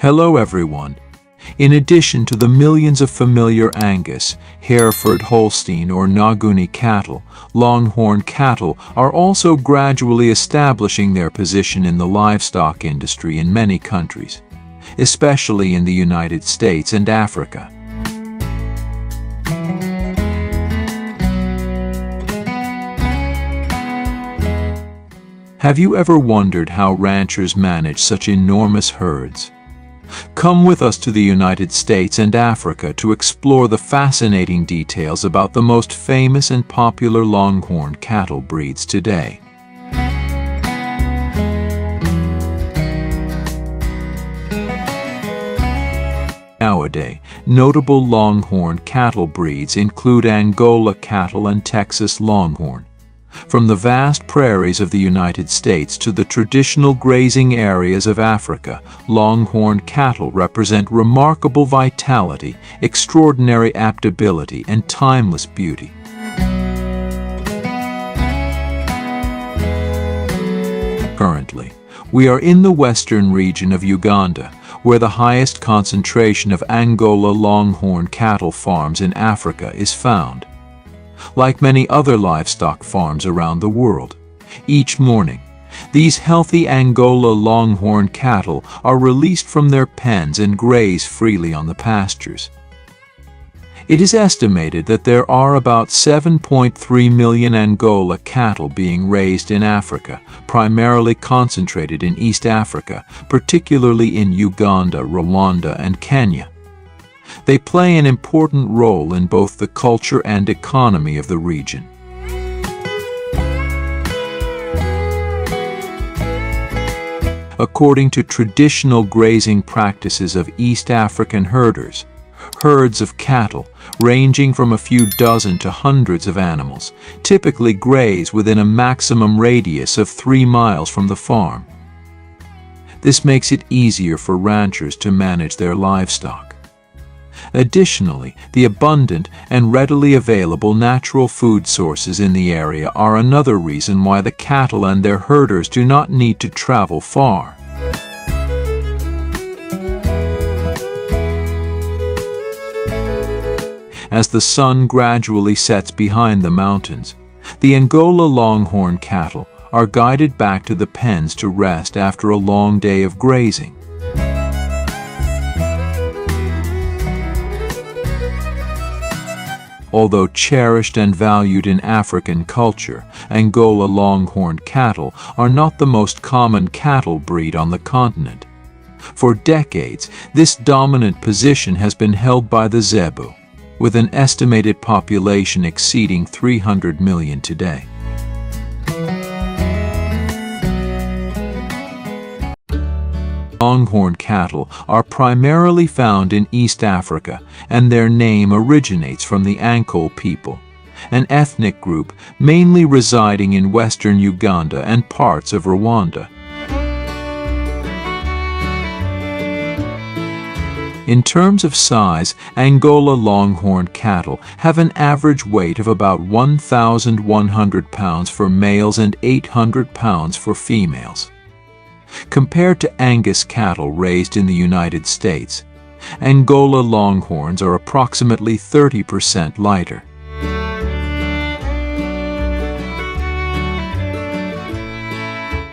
Hello everyone. In addition to the millions of familiar Angus, Hereford, Holstein, or Nguni cattle, Longhorn cattle are also gradually establishing their position in the livestock industry in many countries, especially in the United States and Africa. Have you ever wondered how ranchers manage such enormous herds? Come with us to the United States and Africa to explore the fascinating details about the most famous and popular Longhorn cattle breeds today. Nowadays, notable Longhorn cattle breeds include Angola cattle and Texas Longhorn. From the vast prairies of the United States to the traditional grazing areas of Africa, Longhorn cattle represent remarkable vitality, extraordinary adaptability, and timeless beauty. Currently, we are in the western region of Uganda, where the highest concentration of Angola Longhorn cattle farms in Africa is found. Like many other livestock farms around the world, each morning, these healthy Angola Longhorn cattle are released from their pens and graze freely on the pastures. It is estimated that there are about 7.3 million Angola cattle being raised in Africa, primarily concentrated in East Africa, particularly in Uganda, Rwanda, and Kenya. They play an important role in both the culture and economy of the region. According to traditional grazing practices of East African herders, herds of cattle, ranging from a few dozen to hundreds of animals, typically graze within a maximum radius of 3 miles from the farm. This makes it easier for ranchers to manage their livestock. Additionally, the abundant and readily available natural food sources in the area are another reason why the cattle and their herders do not need to travel far. As the sun gradually sets behind the mountains, the Angola Longhorn cattle are guided back to the pens to rest after a long day of grazing. Although cherished and valued in African culture, Angola Longhorn cattle are not the most common cattle breed on the continent. For decades, this dominant position has been held by the Zebu, with an estimated population exceeding 300 million today. Longhorn cattle are primarily found in East Africa, and their name originates from the Ankole people, an ethnic group mainly residing in western Uganda and parts of Rwanda. In terms of size, Angola Longhorn cattle have an average weight of about 1,100 pounds for males and 800 pounds for females. Compared to Angus cattle raised in the United States, Angola Longhorns are approximately 30% lighter.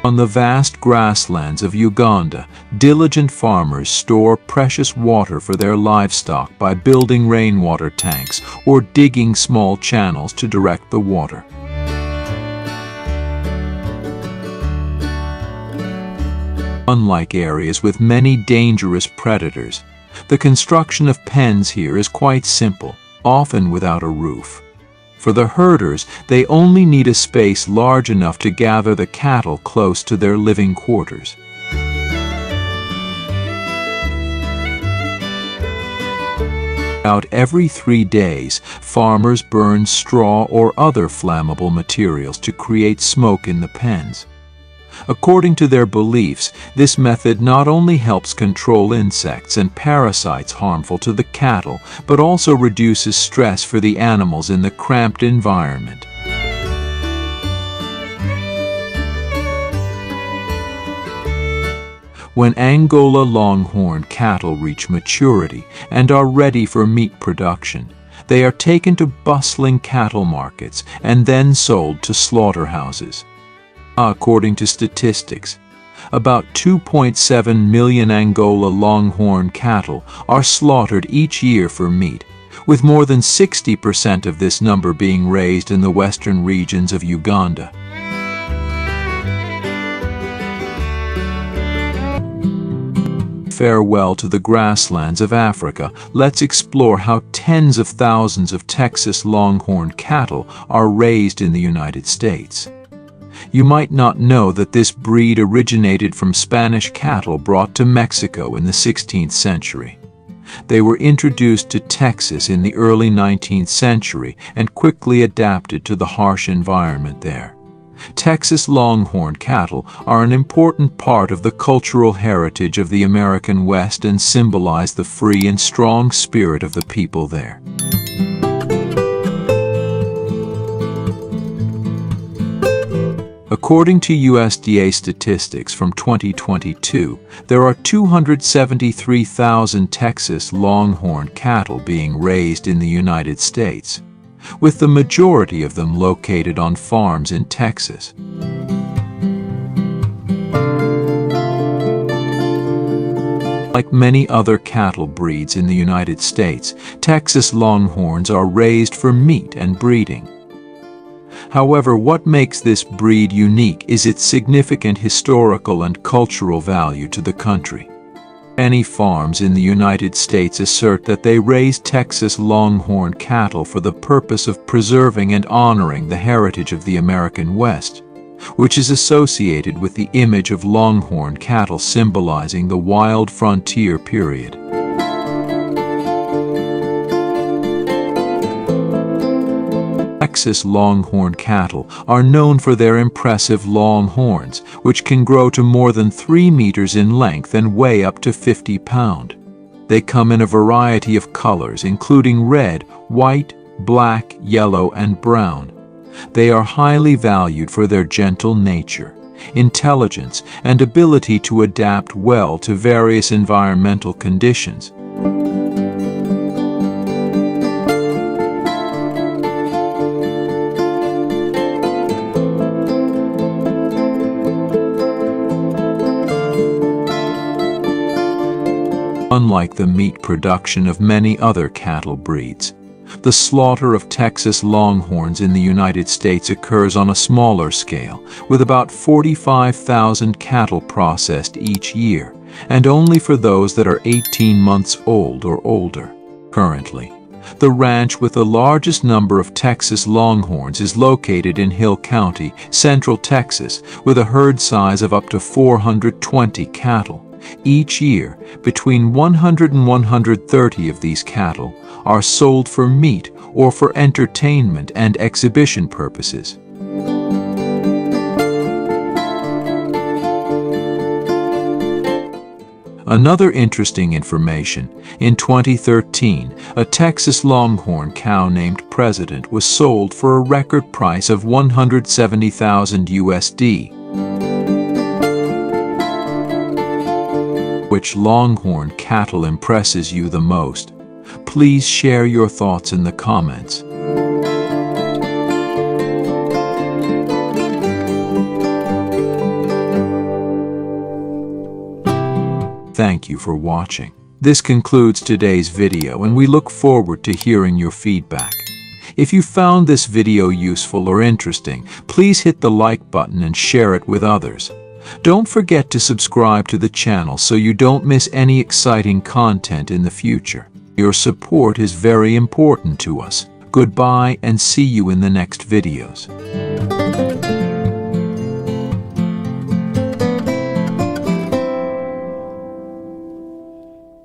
On the vast grasslands of Uganda, diligent farmers store precious water for their livestock by building rainwater tanks or digging small channels to direct the water. Unlike areas with many dangerous predators, the construction of pens here is quite simple, often without a roof. For the herders, they only need a space large enough to gather the cattle close to their living quarters. About every 3 days, farmers burn straw or other flammable materials to create smoke in the pens. According to their beliefs, this method not only helps control insects and parasites harmful to the cattle, but also reduces stress for the animals in the cramped environment. When Angola Longhorn cattle reach maturity and are ready for meat production, they are taken to bustling cattle markets and then sold to slaughterhouses. According to statistics, about 2.7 million Angola Longhorn cattle are slaughtered each year for meat, with more than 60% of this number being raised in the western regions of Uganda. Farewell to the grasslands of Africa. Let's explore how tens of thousands of Texas Longhorn cattle are raised in the United States. You might not know that this breed originated from Spanish cattle brought to Mexico in the 16th century. They were introduced to Texas in the early 19th century and quickly adapted to the harsh environment there. Texas Longhorn cattle are an important part of the cultural heritage of the American West and symbolize the free and strong spirit of the people there. According to USDA statistics from 2022, there are 273,000 Texas Longhorn cattle being raised in the United States, with the majority of them located on farms in Texas. Like many other cattle breeds in the United States, Texas Longhorns are raised for meat and breeding. However, what makes this breed unique is its significant historical and cultural value to the country. Many farms in the United States assert that they raise Texas Longhorn cattle for the purpose of preserving and honoring the heritage of the American West, which is associated with the image of Longhorn cattle symbolizing the wild frontier period. Texas Longhorn cattle are known for their impressive long horns, which can grow to more than 3 meters in length and weigh up to 50 pounds. They come in a variety of colors, including red, white, black, yellow, and brown. They are highly valued for their gentle nature, intelligence, and ability to adapt well to various environmental conditions. Unlike the meat production of many other cattle breeds, the slaughter of Texas Longhorns in the United States occurs on a smaller scale, with about 45,000 cattle processed each year, and only for those that are 18 months old or older. Currently, the ranch with the largest number of Texas Longhorns is located in Hill County, Central Texas, with a herd size of up to 420 cattle. Each year, between 100 and 130 of these cattle are sold for meat or for entertainment and exhibition purposes. Another interesting information, in 2013, a Texas Longhorn cow named President was sold for a record price of $170,000 USD. Which Longhorn cattle impresses you the most? Please share your thoughts in the comments. Thank you for watching. This concludes today's video, and we look forward to hearing your feedback. If you found this video useful or interesting, please hit the like button and share it with others. Don't forget to subscribe to the channel so you don't miss any exciting content in the future. Your support is very important to us. Goodbye and see you in the next videos.